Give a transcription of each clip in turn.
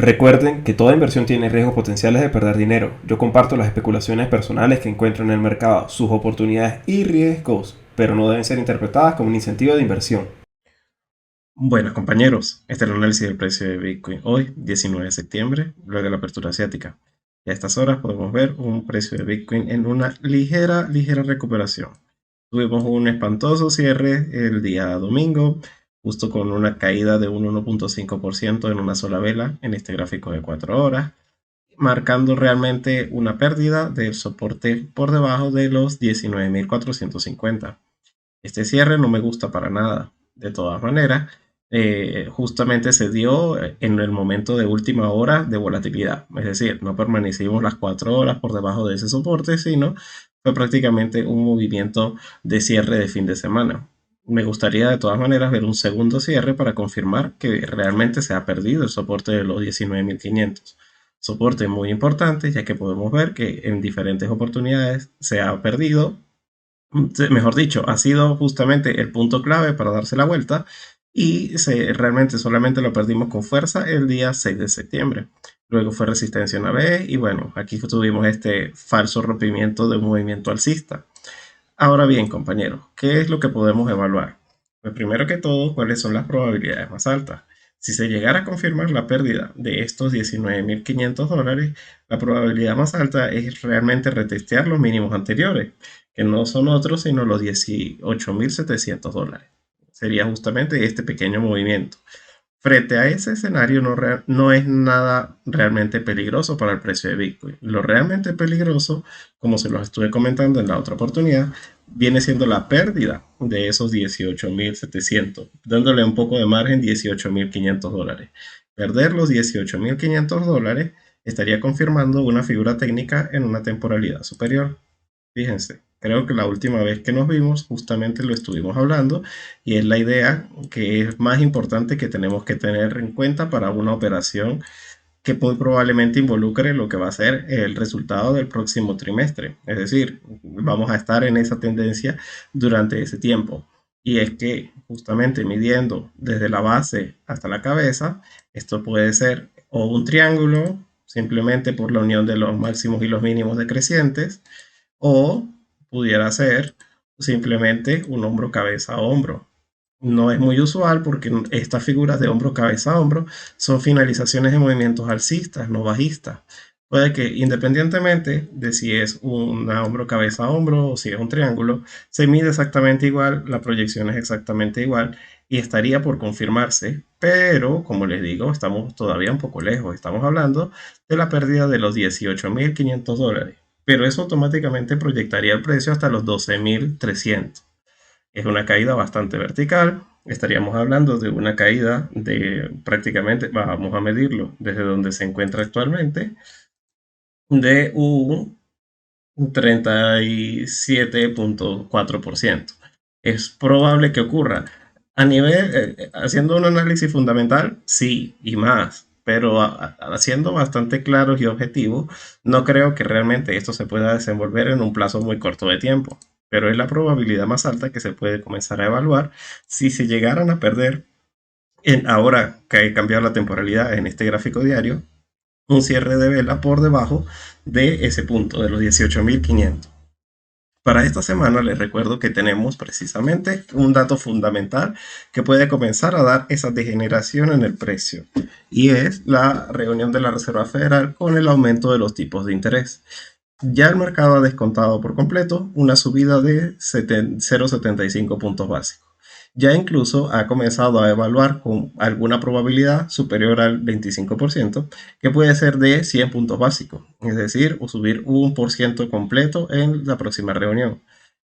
Recuerden que toda inversión tiene riesgos potenciales de perder dinero. Yo comparto las especulaciones personales que encuentro en el mercado, sus oportunidades y riesgos, pero no deben ser interpretadas como un incentivo de inversión. Buenos compañeros, este es el análisis del precio de Bitcoin hoy, 19 de septiembre, luego de la apertura asiática. Y a estas horas podemos ver un precio de Bitcoin en una ligera recuperación. Tuvimos un espantoso cierre el día domingo, justo con una caída de un 1.5% en una sola vela en este gráfico de 4 horas, marcando realmente una pérdida del soporte por debajo de los 19.450. Este cierre no me gusta para nada. De todas maneras, justamente se dio en el momento de última hora de volatilidad. Es decir, no permanecimos las 4 horas por debajo de ese soporte, sino fue prácticamente un movimiento de cierre de fin de semana. Me gustaría de todas maneras ver un segundo cierre para confirmar que realmente se ha perdido el soporte de los 19.500. Soporte muy importante, ya que podemos ver que en diferentes oportunidades se ha perdido, mejor dicho, ha sido justamente el punto clave para darse la vuelta y realmente solamente lo perdimos con fuerza el día 6 de septiembre. Luego fue resistencia una vez y bueno, aquí tuvimos este falso rompimiento de un movimiento alcista. Ahora bien, compañeros, ¿qué es lo que podemos evaluar? Pues primero que todo, ¿cuáles son las probabilidades más altas? Si se llegara a confirmar la pérdida de estos $19.500, la probabilidad más alta es realmente retestear los mínimos anteriores, que no son otros sino los $18.700. Sería justamente este pequeño movimiento. Frente a ese escenario no es nada realmente peligroso para el precio de Bitcoin. Lo realmente peligroso, como se los estuve comentando en la otra oportunidad, viene siendo la pérdida de esos 18.700, dándole un poco de margen, $18.500. Perder los $18.500 estaría confirmando una figura técnica en una temporalidad superior. Fíjense, creo que la última vez que nos vimos justamente lo estuvimos hablando y es la idea que es más importante que tenemos que tener en cuenta para una operación que muy probablemente involucre lo que va a ser el resultado del próximo trimestre. Es decir, vamos a estar en esa tendencia durante ese tiempo. Y es que justamente midiendo desde la base hasta la cabeza, esto puede ser o un triángulo, simplemente por la unión de los máximos y los mínimos decrecientes, o pudiera ser simplemente un hombro cabeza a hombro. No es muy usual porque estas figuras de hombro cabeza a hombro son finalizaciones de movimientos alcistas, no bajistas. Puede que independientemente de si es una hombro cabeza a hombro o si es un triángulo, se mide exactamente igual, la proyección es exactamente igual y estaría por confirmarse, pero como les digo, estamos todavía un poco lejos. Estamos hablando de la pérdida de los $18.500, pero eso automáticamente proyectaría el precio hasta los 12.300. Es una caída bastante vertical. Estaríamos hablando de una caída de prácticamente, vamos a medirlo desde donde se encuentra actualmente, de un 37.4%. Es probable que ocurra. A nivel, haciendo un análisis fundamental, sí, y más, pero haciendo bastante claros y objetivos, no creo que realmente esto se pueda desenvolver en un plazo muy corto de tiempo, pero es la probabilidad más alta que se puede comenzar a evaluar si se llegaran a perder, ahora que he cambiado la temporalidad en este gráfico diario, un cierre de vela por debajo de ese punto, de los 18.500. Para esta semana les recuerdo que tenemos precisamente un dato fundamental que puede comenzar a dar esa degeneración en el precio, y es la reunión de la Reserva Federal con el aumento de los tipos de interés. Ya el mercado ha descontado por completo una subida de 0,75 puntos básicos. Ya incluso ha comenzado a evaluar con alguna probabilidad superior al 25%, que puede ser de 100 puntos básicos, es decir, o subir un por ciento completo en la próxima reunión.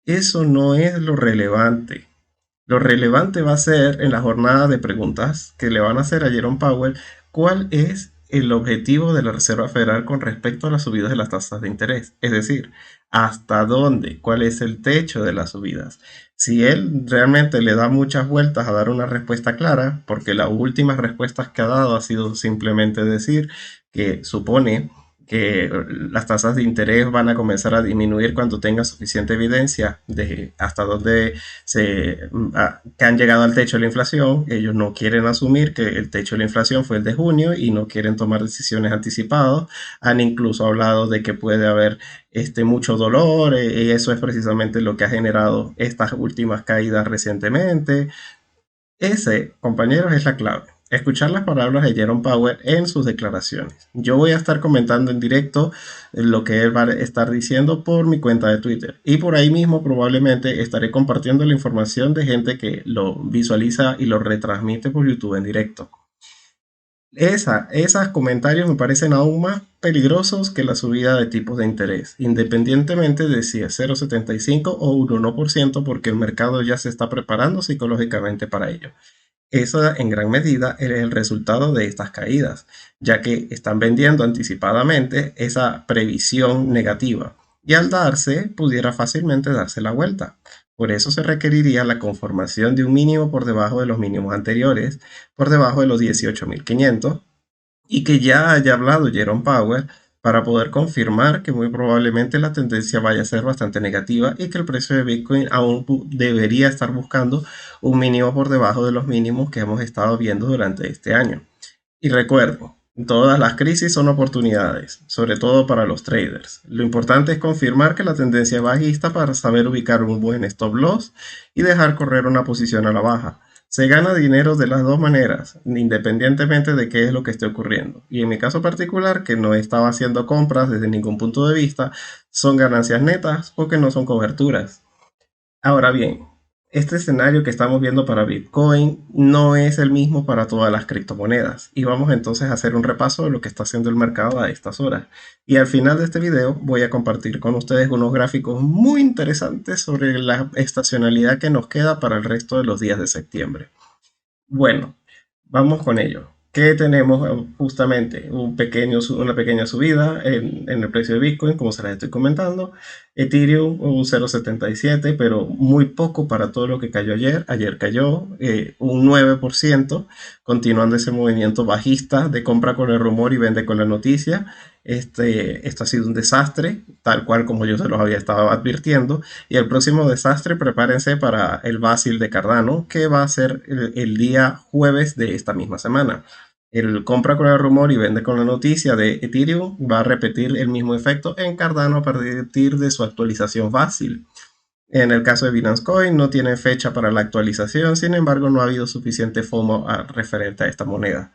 Eso no es lo relevante. Lo relevante va a ser en la jornada de preguntas que le van a hacer a Jerome Powell cuál es el objetivo de la Reserva Federal con respecto a las subidas de las tasas de interés. Es decir, hasta dónde, cuál es el techo de las subidas. Si él realmente le da muchas vueltas a dar una respuesta clara, porque las últimas respuestas que ha dado ha sido simplemente decir que supone que las tasas de interés van a comenzar a disminuir cuando tenga suficiente evidencia de hasta dónde que han llegado al techo de la inflación. Ellos no quieren asumir que el techo de la inflación fue el de junio y no quieren tomar decisiones anticipadas. Han incluso hablado de que puede haber mucho dolor, y eso es precisamente lo que ha generado estas últimas caídas recientemente. Ese, compañeros, es la clave. Escuchar las palabras de Jerome Powell en sus declaraciones. Yo voy a estar comentando en directo lo que él va a estar diciendo por mi cuenta de Twitter. Y por ahí mismo probablemente estaré compartiendo la información de gente que lo visualiza y lo retransmite por YouTube en directo. Esos comentarios me parecen aún más peligrosos que la subida de tipos de interés, independientemente de si es 0,75 o un 1%, porque el mercado ya se está preparando psicológicamente para ello. Eso en gran medida es el resultado de estas caídas, ya que están vendiendo anticipadamente esa previsión negativa y al darse pudiera fácilmente darse la vuelta. Por eso se requeriría la conformación de un mínimo por debajo de los mínimos anteriores, por debajo de los 18.500, y que ya haya hablado Jerome Powell para poder confirmar que muy probablemente la tendencia vaya a ser bastante negativa y que el precio de Bitcoin aún debería estar buscando un mínimo por debajo de los mínimos que hemos estado viendo durante este año. Y recuerden, todas las crisis son oportunidades, sobre todo para los traders. Lo importante es confirmar que la tendencia es bajista para saber ubicar un buen stop loss y dejar correr una posición a la baja. Se gana dinero de las dos maneras, independientemente de qué es lo que esté ocurriendo. Y en mi caso particular, que no estaba haciendo compras desde ningún punto de vista, son ganancias netas porque no son coberturas. Ahora bien, este escenario que estamos viendo para Bitcoin no es el mismo para todas las criptomonedas. Y vamos entonces a hacer un repaso de lo que está haciendo el mercado a estas horas. Y al final de este video voy a compartir con ustedes unos gráficos muy interesantes sobre la estacionalidad que nos queda para el resto de los días de septiembre. Bueno, vamos con ello. ¿Qué tenemos justamente? Una pequeña subida en el precio de Bitcoin, como se les estoy comentando. Ethereum un 0,77, pero muy poco para todo lo que cayó ayer. Ayer cayó un 9%, continuando ese movimiento bajista de compra con el rumor y vende con la noticia. Esto ha sido un desastre, tal cual como yo se los había estado advirtiendo. Y el próximo desastre, prepárense para el Basil de Cardano, que va a ser el día jueves de esta misma semana. El compra con el rumor y vende con la noticia de Ethereum va a repetir el mismo efecto en Cardano a partir de su actualización Basil. En el caso de Binance Coin no tiene fecha para la actualización, sin embargo no ha habido suficiente FOMO referente a esta moneda.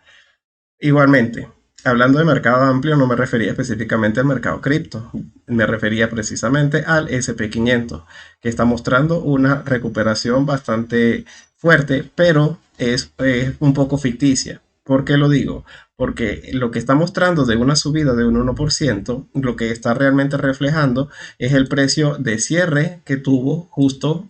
Igualmente, hablando de mercado amplio, no me refería específicamente al mercado cripto, me refería precisamente al SP500, que está mostrando una recuperación bastante fuerte, pero es un poco ficticia. ¿Por qué lo digo? Porque lo que está mostrando de una subida de un 1%, lo que está realmente reflejando es el precio de cierre que tuvo justo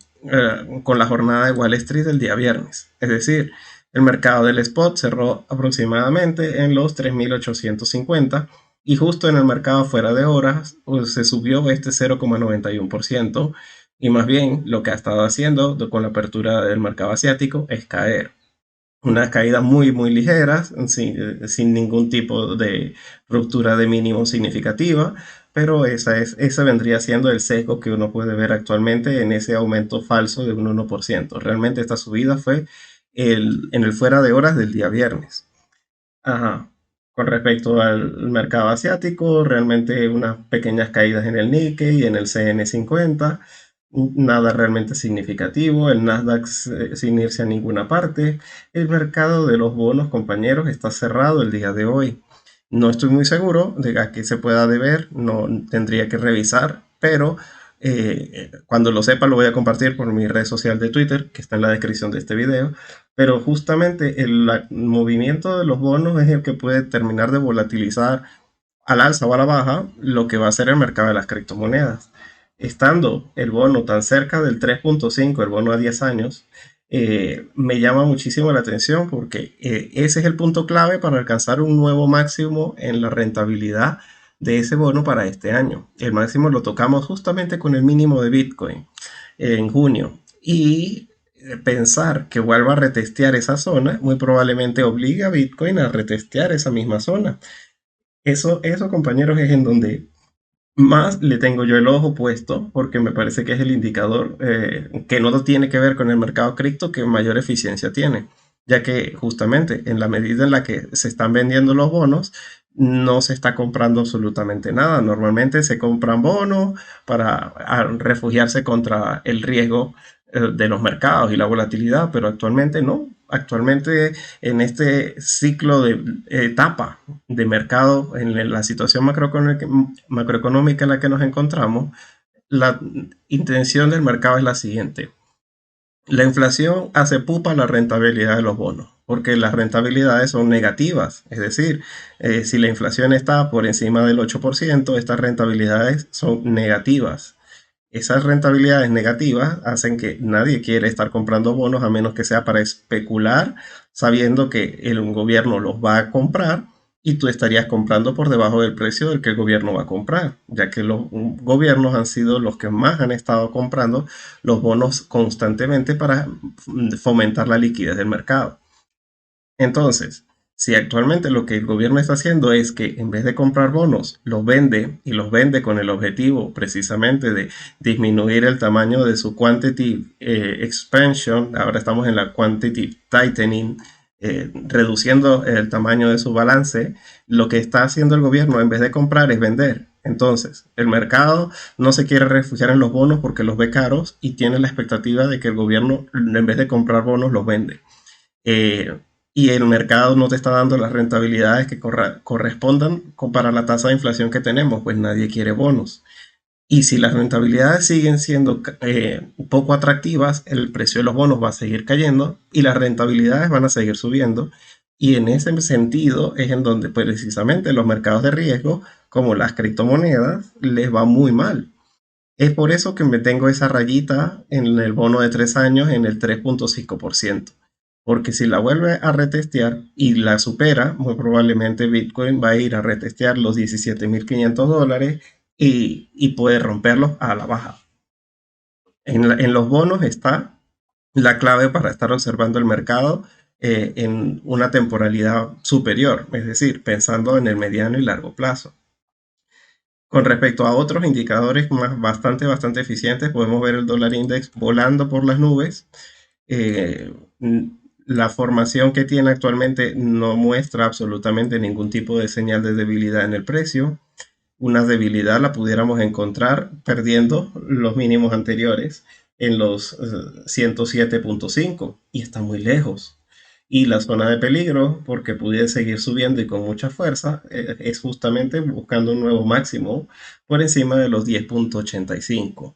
con la jornada de Wall Street del día viernes. Es decir, el mercado del spot cerró aproximadamente en los 3.850 y justo en el mercado fuera de horas pues, se subió este 0,91%, y más bien lo que ha estado haciendo con la apertura del mercado asiático es caer. Unas caídas muy, muy ligeras, sin ningún tipo de ruptura de mínimo significativa, pero esa vendría siendo el sesgo que uno puede ver actualmente en ese aumento falso de un 1%. Realmente esta subida fue en el fuera de horas del día viernes. Ajá. Con respecto al mercado asiático, realmente unas pequeñas caídas en el Nikkei y en el CN50, nada realmente significativo, el Nasdaq sin irse a ninguna parte. El mercado de los bonos, compañeros, está cerrado el día de hoy. No estoy muy seguro de a qué se pueda deber, no tendría que revisar, pero cuando lo sepa lo voy a compartir por mi red social de Twitter, que está en la descripción de este video. Pero justamente el movimiento de los bonos es el que puede terminar de volatilizar al alza o a la baja lo que va a ser el mercado de las criptomonedas. Estando el bono tan cerca del 3.5, el bono a 10 años, me llama muchísimo la atención porque ese es el punto clave para alcanzar un nuevo máximo en la rentabilidad de ese bono para este año. El máximo lo tocamos justamente con el mínimo de Bitcoin en junio, y pensar que vuelva a retestear esa zona muy probablemente obliga a Bitcoin a retestear esa misma zona. Eso, compañeros, es en donde más le tengo yo el ojo puesto, porque me parece que es el indicador que no tiene que ver con el mercado cripto que mayor eficiencia tiene, ya que justamente en la medida en la que se están vendiendo los bonos, no se está comprando absolutamente nada. Normalmente se compran bonos para refugiarse contra el riesgo de los mercados y la volatilidad, pero actualmente no. Actualmente en este ciclo de etapa de mercado, en la situación macroeconómica en la que nos encontramos, la intención del mercado es la siguiente. La inflación hace pupa la rentabilidad de los bonos, porque las rentabilidades son negativas. Es decir, si la inflación está por encima del 8%, estas rentabilidades son negativas. Esas rentabilidades negativas hacen que nadie quiera estar comprando bonos a menos que sea para especular, sabiendo que el gobierno los va a comprar y tú estarías comprando por debajo del precio del que el gobierno va a comprar, ya que los gobiernos han sido los que más han estado comprando los bonos constantemente para fomentar la liquidez del mercado. Entonces, si actualmente lo que el gobierno está haciendo es que en vez de comprar bonos, los vende y los vende con el objetivo precisamente de disminuir el tamaño de su quantitative expansion, ahora estamos en la quantitative tightening, reduciendo el tamaño de su balance, lo que está haciendo el gobierno en vez de comprar es vender. Entonces, el mercado no se quiere refugiar en los bonos porque los ve caros y tiene la expectativa de que el gobierno en vez de comprar bonos los vende. Eh, y el mercado no te está dando las rentabilidades que correspondan para la tasa de inflación que tenemos, pues nadie quiere bonos. Y si las rentabilidades siguen siendo poco atractivas, el precio de los bonos va a seguir cayendo y las rentabilidades van a seguir subiendo. Y en ese sentido es en donde pues, precisamente los mercados de riesgo, como las criptomonedas, les va muy mal. Es por eso que me tengo esa rayita en el bono de 3 años en el 3,5%. Porque si la vuelve a retestear y la supera, muy probablemente Bitcoin va a ir a retestear los $17,500 y puede romperlos a la baja. En los bonos está la clave para estar observando el mercado en una temporalidad superior, es decir, pensando en el mediano y largo plazo. Con respecto a otros indicadores bastante eficientes, podemos ver el dólar index volando por las nubes. Eh, la formación que tiene actualmente no muestra absolutamente ningún tipo de señal de debilidad en el precio. Una debilidad la pudiéramos encontrar perdiendo los mínimos anteriores en los 107,5 y está muy lejos. Y la zona de peligro, porque pudiera seguir subiendo y con mucha fuerza, es justamente buscando un nuevo máximo por encima de los 10,85.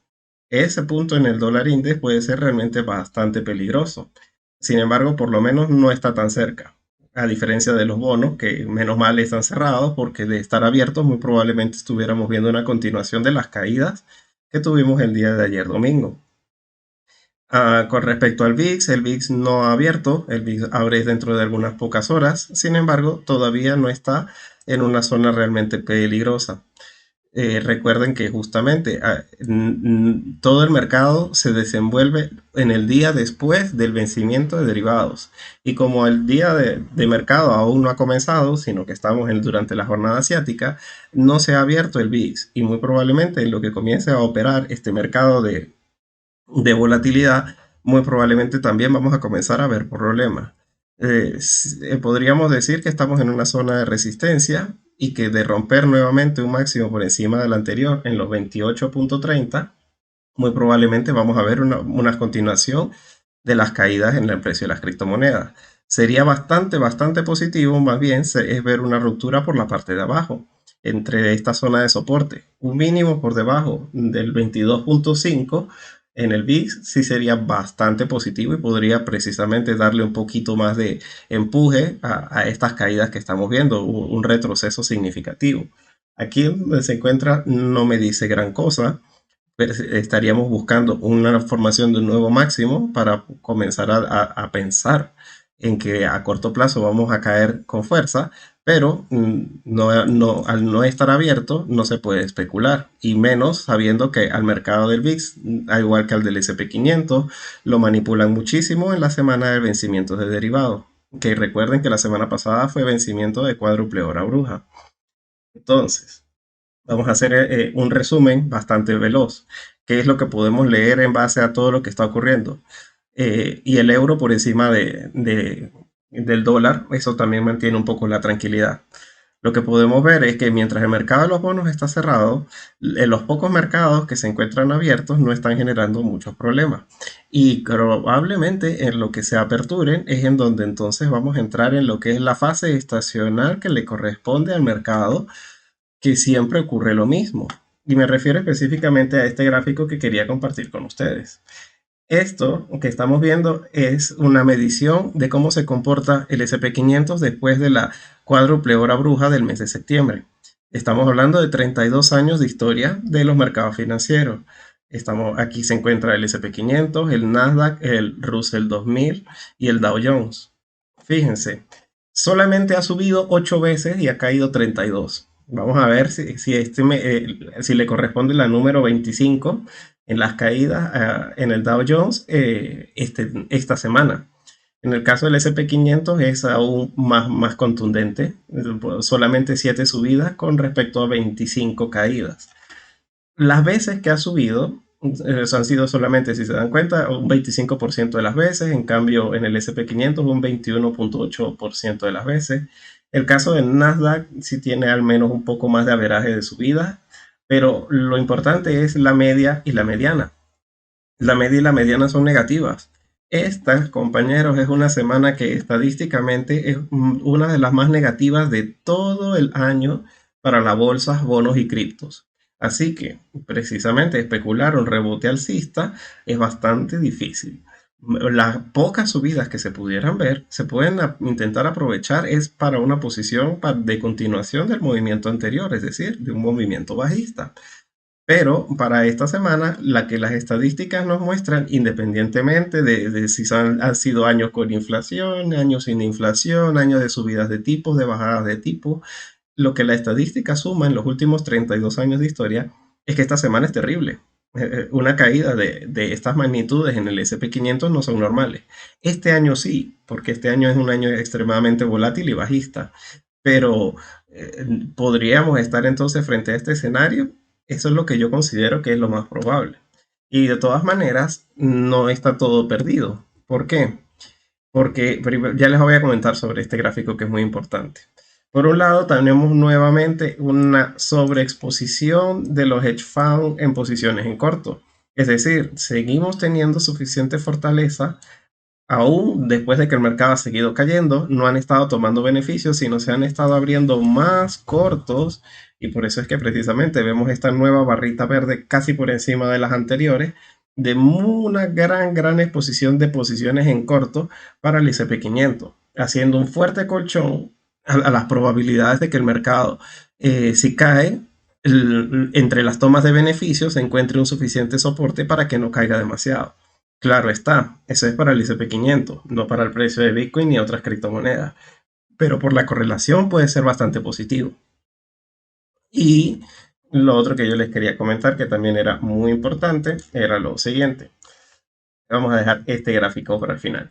Ese punto en el dólar index puede ser realmente bastante peligroso. Sin embargo, por lo menos no está tan cerca. A diferencia de los bonos, que menos mal están cerrados, porque de estar abiertos muy probablemente estuviéramos viendo una continuación de las caídas que tuvimos el día de ayer domingo. Con respecto al VIX, el VIX no ha abierto, el VIX abre dentro de algunas pocas horas, sin embargo, todavía no está en una zona realmente peligrosa. Recuerden que justamente todo el mercado se desenvuelve en el día después del vencimiento de derivados. Y como el día de mercado aún no ha comenzado, sino que estamos durante la jornada asiática, no se ha abierto el VIX. Y muy probablemente en lo que comience a operar este mercado de volatilidad, muy probablemente también vamos a comenzar a ver problemas. Podríamos decir que estamos en una zona de resistencia y que de romper nuevamente un máximo por encima del anterior en los 28,30, muy probablemente vamos a ver una continuación de las caídas en el precio de las criptomonedas. Sería bastante positivo, más bien, es ver una ruptura por la parte de abajo, entre esta zona de soporte. Un mínimo por debajo del 22,5 en el VIX sí sería bastante positivo y podría precisamente darle un poquito más de empuje a estas caídas que estamos viendo, un retroceso significativo. Aquí donde se encuentra no me dice gran cosa, estaríamos buscando una formación de un nuevo máximo para comenzar a pensar en que a corto plazo vamos a caer con fuerza, pero al no estar abierto no se puede especular, y menos sabiendo que al mercado del VIX, al igual que al del S&P 500, lo manipulan muchísimo en la semana de vencimientos de derivados, que recuerden que la semana pasada fue vencimiento de cuádruple hora bruja. Entonces, vamos a hacer un resumen bastante veloz. ¿Qué es lo que podemos leer en base a todo lo que está ocurriendo? Y el euro por encima del dólar, eso también mantiene un poco la tranquilidad. Lo que podemos ver es que mientras el mercado de los bonos está cerrado, los pocos mercados que se encuentran abiertos no están generando muchos problemas. Y probablemente en lo que se aperturen es en donde entonces vamos a entrar en lo que es la fase estacional que le corresponde al mercado, que siempre ocurre lo mismo. Y me refiero específicamente a este gráfico que quería compartir con ustedes. Esto que estamos viendo es una medición de cómo se comporta el SP500 después de la cuádruple hora bruja del mes de septiembre. Estamos hablando de 32 años de historia de los mercados financieros. Aquí se encuentra el SP500, el Nasdaq, el Russell 2000 y el Dow Jones. Fíjense, solamente ha subido 8 veces y ha caído 32. Vamos a ver si le corresponde la número 25 en las caídas en el Dow Jones esta semana. En el caso del SP500 es aún más contundente, solamente 7 subidas con respecto a 25 caídas. Las veces que ha subido han sido solamente, si se dan cuenta, un 25% de las veces, en cambio en el SP500 un 21.8% de las veces. El caso del Nasdaq sí tiene al menos un poco más de averaje de subida, pero lo importante es la media y la mediana. La media y la mediana son negativas. Esta, compañeros, es una semana que estadísticamente es una de las más negativas de todo el año para las bolsas, bonos y criptos. Así que, precisamente, especular un rebote alcista es bastante difícil. Las pocas subidas que se pudieran ver, se pueden intentar aprovechar es para una posición de continuación del movimiento anterior, es decir, de un movimiento bajista. Pero para esta semana, la que las estadísticas nos muestran, independientemente de si han sido años con inflación, años sin inflación, años de subidas de tipos, de bajadas de tipos, lo que la estadística suma en los últimos 32 años de historia es que esta semana es terrible. Una caída de estas magnitudes en el SP500 no son normales. Este año sí, porque este año es un año extremadamente volátil y bajista. Pero podríamos estar entonces frente a este escenario. Eso es lo que yo considero que es lo más probable. Y de todas maneras, no está todo perdido. ¿Por qué? Porque ya les voy a comentar sobre este gráfico que es muy importante. Por un lado, tenemos nuevamente una sobreexposición de los hedge funds en posiciones en corto. Es decir, seguimos teniendo suficiente fortaleza, aún después de que el mercado ha seguido cayendo, no han estado tomando beneficios, sino se han estado abriendo más cortos, y por eso es que precisamente vemos esta nueva barrita verde casi por encima de las anteriores, de una gran exposición de posiciones en corto para el S&P 500, haciendo un fuerte colchón a las probabilidades de que el mercado, si cae, entre las tomas de beneficios se encuentre un suficiente soporte para que no caiga demasiado. Claro está, eso es para el S&P 500, no para el precio de Bitcoin ni otras criptomonedas, pero por la correlación puede ser bastante positivo. Y lo otro que yo les quería comentar, que también era muy importante, era lo siguiente. Vamos a dejar este gráfico para el final.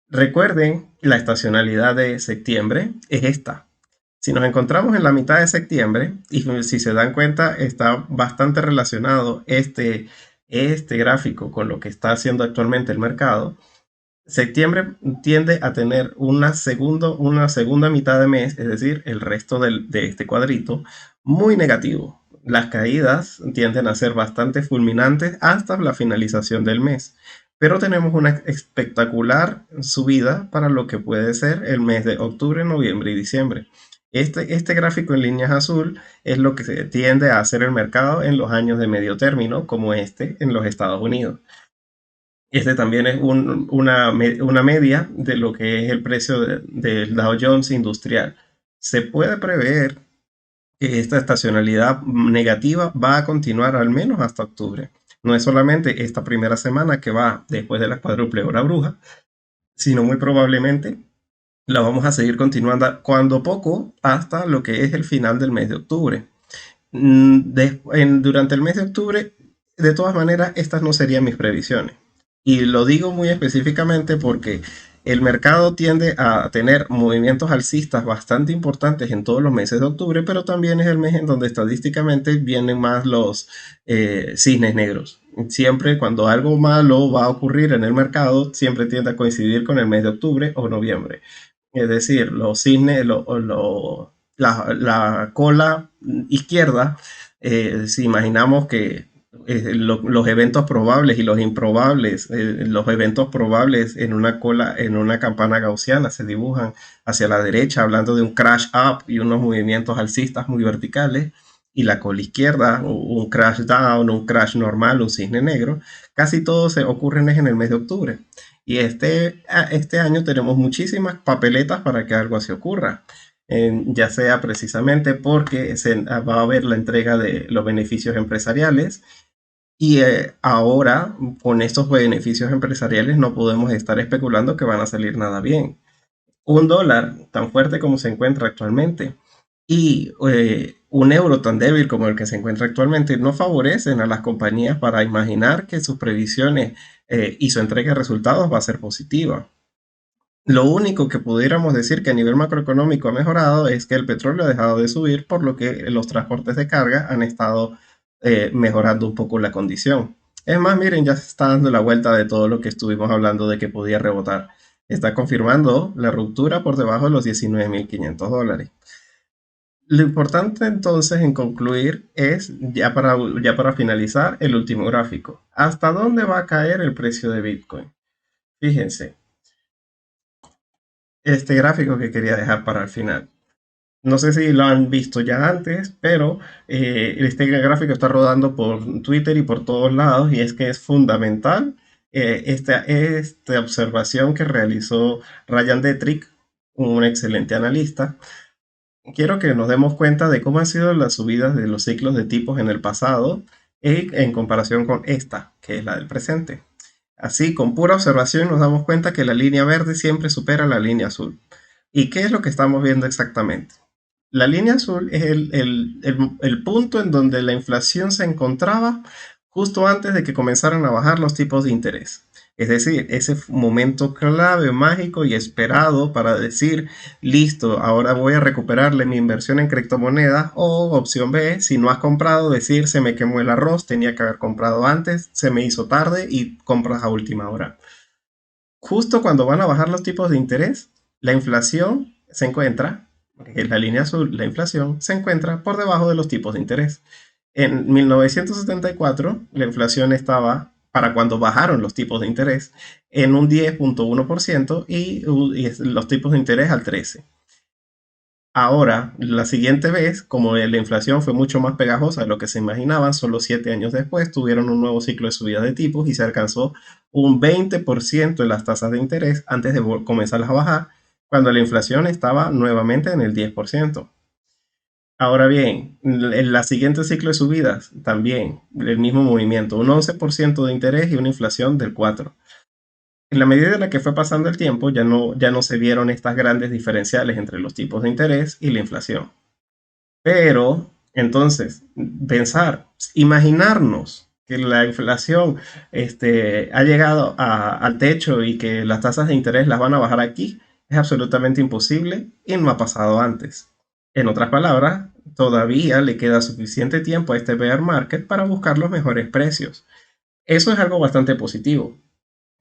Recuerden, la estacionalidad de septiembre es esta. Si nos encontramos en la mitad de septiembre, y si se dan cuenta, está bastante relacionado este gráfico con lo que está haciendo actualmente el mercado. Septiembre tiende a tener una segunda mitad de mes, es decir, el resto de este cuadrito, muy negativo. Las caídas tienden a ser bastante fulminantes hasta la finalización del mes, pero tenemos una espectacular subida para lo que puede ser el mes de octubre, noviembre y diciembre. Este gráfico en líneas azul es lo que se tiende a hacer el mercado en los años de medio término, como este en los Estados Unidos. Este también es una media de lo que es el precio del Dow Jones industrial. Se puede prever que esta estacionalidad negativa va a continuar al menos hasta octubre. No es solamente esta primera semana que va después de la cuádruple hora bruja, sino muy probablemente la vamos a seguir continuando cuando poco hasta lo que es el final del mes de octubre. Durante el mes de octubre, de todas maneras, estas no serían mis previsiones. Y lo digo muy específicamente porque el mercado tiende a tener movimientos alcistas bastante importantes en todos los meses de octubre, pero también es el mes en donde estadísticamente vienen más los cisnes negros. Siempre cuando algo malo va a ocurrir en el mercado, siempre tiende a coincidir con el mes de octubre o noviembre. Es decir, los cisnes, la cola izquierda, si imaginamos que los eventos probables y los improbables, los eventos probables en una cola, en una campana gaussiana se dibujan hacia la derecha, hablando de un crash up y unos movimientos alcistas muy verticales, y la cola izquierda, un crash down, un crash normal, un cisne negro. Casi todos se ocurren en el mes de octubre. Y este año tenemos muchísimas papeletas para que algo así ocurra. Ya sea precisamente porque va a haber la entrega de los beneficios empresariales, y ahora, con estos beneficios empresariales, no podemos estar especulando que van a salir nada bien. Un dólar tan fuerte como se encuentra actualmente y un euro tan débil como el que se encuentra actualmente no favorecen a las compañías para imaginar que sus previsiones y su entrega de resultados va a ser positiva. Lo único que pudiéramos decir que a nivel macroeconómico ha mejorado es que el petróleo ha dejado de subir, por lo que los transportes de carga han estado mejorando un poco la condición. Es más, miren, ya se está dando la vuelta de todo lo que estuvimos hablando de que podía rebotar. Está confirmando la ruptura por debajo de los $19.500. Lo importante entonces en concluir es, ya para finalizar, el último gráfico. ¿Hasta dónde va a caer el precio de Bitcoin? Fíjense, este gráfico que quería dejar para el final. No sé si lo han visto ya antes, pero este gráfico está rodando por Twitter y por todos lados, y es que es fundamental esta observación que realizó Ryan Detrick, un excelente analista. Quiero que nos demos cuenta de cómo han sido las subidas de los ciclos de tipos en el pasado en comparación con esta, que es la del presente. Así, con pura observación nos damos cuenta que la línea verde siempre supera la línea azul. ¿Y qué es lo que estamos viendo exactamente? La línea azul es el punto en donde la inflación se encontraba justo antes de que comenzaran a bajar los tipos de interés. Es decir, ese momento clave, mágico y esperado para decir, listo, ahora voy a recuperarle mi inversión en criptomonedas. O opción B, si no has comprado, decir, se me quemó el arroz, tenía que haber comprado antes, se me hizo tarde y compras a última hora. Justo cuando van a bajar los tipos de interés, la inflación se encuentra, en la línea azul, la inflación se encuentra por debajo de los tipos de interés. En 1974, la inflación estaba, para cuando bajaron los tipos de interés, en un 10.1% y los tipos de interés al 13%. Ahora, la siguiente vez, como la inflación fue mucho más pegajosa de lo que se imaginaban, solo 7 años después tuvieron un nuevo ciclo de subida de tipos y se alcanzó un 20% de las tasas de interés antes de comenzar a bajar, cuando la inflación estaba nuevamente en el 10%. Ahora bien, en la siguiente ciclo de subidas, también el mismo movimiento, un 11% de interés y una inflación del 4%. En la medida en la que fue pasando el tiempo, ya no se vieron estas grandes diferenciales entre los tipos de interés y la inflación. Pero, entonces, imaginarnos que la inflación ha llegado al techo y que las tasas de interés las van a bajar aquí, es absolutamente imposible y no ha pasado antes. En otras palabras, todavía le queda suficiente tiempo a este bear market para buscar los mejores precios. Eso es algo bastante positivo.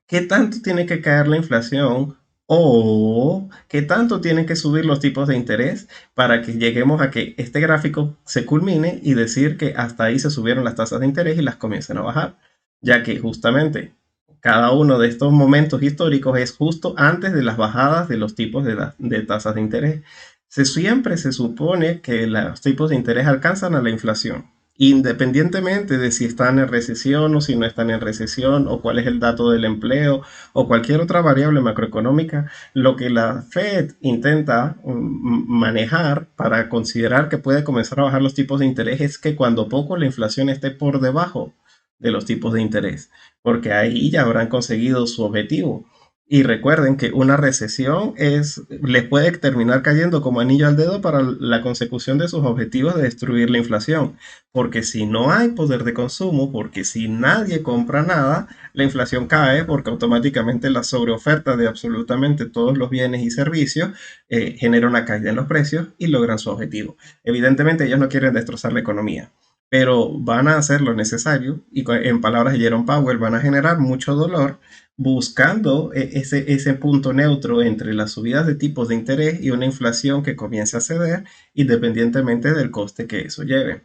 ¿Qué tanto tiene que caer la inflación o qué tanto tienen que subir los tipos de interés para que lleguemos a que este gráfico se culmine y decir que hasta ahí se subieron las tasas de interés y las comiencen a bajar? Ya que justamente cada uno de estos momentos históricos es justo antes de las bajadas de los tipos de tasas de interés. Siempre se supone que los tipos de interés alcanzan a la inflación, independientemente de si están en recesión o si no están en recesión, o cuál es el dato del empleo o cualquier otra variable macroeconómica. Lo que la Fed intenta manejar para considerar que puede comenzar a bajar los tipos de interés es que cuando poco la inflación esté por debajo de los tipos de interés, porque ahí ya habrán conseguido su objetivo. Y recuerden que una recesión les puede terminar cayendo como anillo al dedo para la consecución de sus objetivos de destruir la inflación. Porque si no hay poder de consumo, porque si nadie compra nada, la inflación cae porque automáticamente la sobreoferta de absolutamente todos los bienes y servicios genera una caída en los precios y logran su objetivo. Evidentemente ellos no quieren destrozar la economía, pero van a hacer lo necesario y en palabras de Jerome Powell van a generar mucho dolor buscando ese punto neutro entre las subidas de tipos de interés y una inflación que comience a ceder independientemente del coste que eso lleve.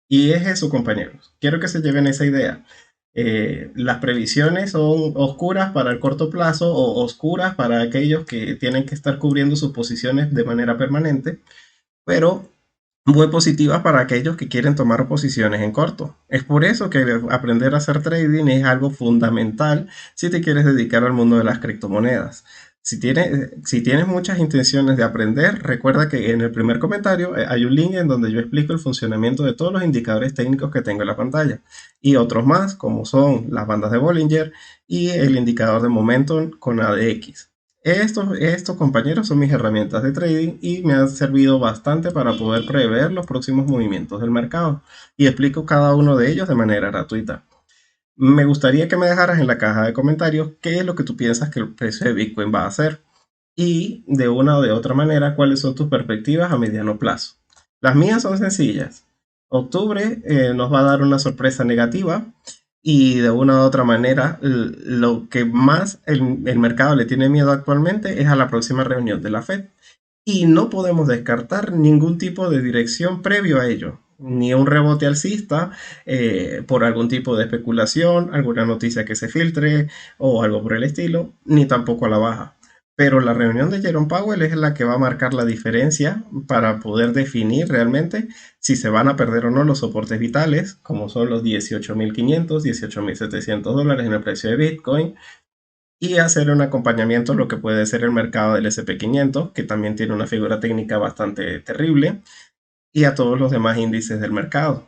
Y es eso, compañeros. Quiero que se lleven esa idea. Las previsiones son oscuras para el corto plazo o oscuras para aquellos que tienen que estar cubriendo sus posiciones de manera permanente, pero muy positivas para aquellos que quieren tomar posiciones en corto. Es por eso que aprender a hacer trading es algo fundamental si te quieres dedicar al mundo de las criptomonedas. Si tienes muchas intenciones de aprender, recuerda que en el primer comentario hay un link en donde yo explico el funcionamiento de todos los indicadores técnicos que tengo en la pantalla y otros más como son las bandas de Bollinger y el indicador de momentum con ADX. Estos compañeros son mis herramientas de trading y me han servido bastante para poder prever los próximos movimientos del mercado y explico cada uno de ellos de manera gratuita. Me gustaría que me dejaras en la caja de comentarios qué es lo que tú piensas que el precio de Bitcoin va a hacer y de una o de otra manera cuáles son tus perspectivas a mediano plazo. Las mías son sencillas. Octubre nos va a dar una sorpresa negativa y de una u otra manera lo que más el mercado le tiene miedo actualmente es a la próxima reunión de la Fed y no podemos descartar ningún tipo de dirección previo a ello, ni un rebote alcista por algún tipo de especulación, alguna noticia que se filtre o algo por el estilo, ni tampoco a la baja. Pero la reunión de Jerome Powell es la que va a marcar la diferencia para poder definir realmente si se van a perder o no los soportes vitales, como son los 18.500, 18.700 dólares en el precio de Bitcoin, y hacer un acompañamiento a lo que puede ser el mercado del SP500, que también tiene una figura técnica bastante terrible, y a todos los demás índices del mercado.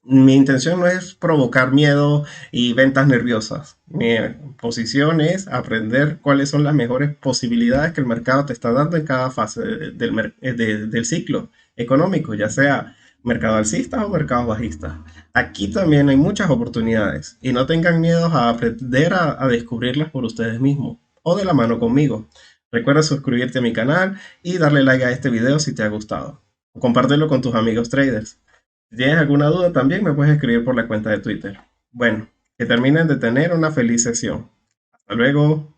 Mi intención no es provocar miedo y ventas nerviosas. Mi posición es aprender cuáles son las mejores posibilidades que el mercado te está dando en cada fase del ciclo económico, ya sea mercado alcista o mercado bajista. Aquí también hay muchas oportunidades y no tengan miedo a aprender a descubrirlas por ustedes mismos o de la mano conmigo. Recuerda suscribirte a mi canal y darle like a este video si te ha gustado. O compártelo con tus amigos traders. Si tienes alguna duda también me puedes escribir por la cuenta de Twitter. Bueno, que terminen de tener una feliz sesión. Hasta luego.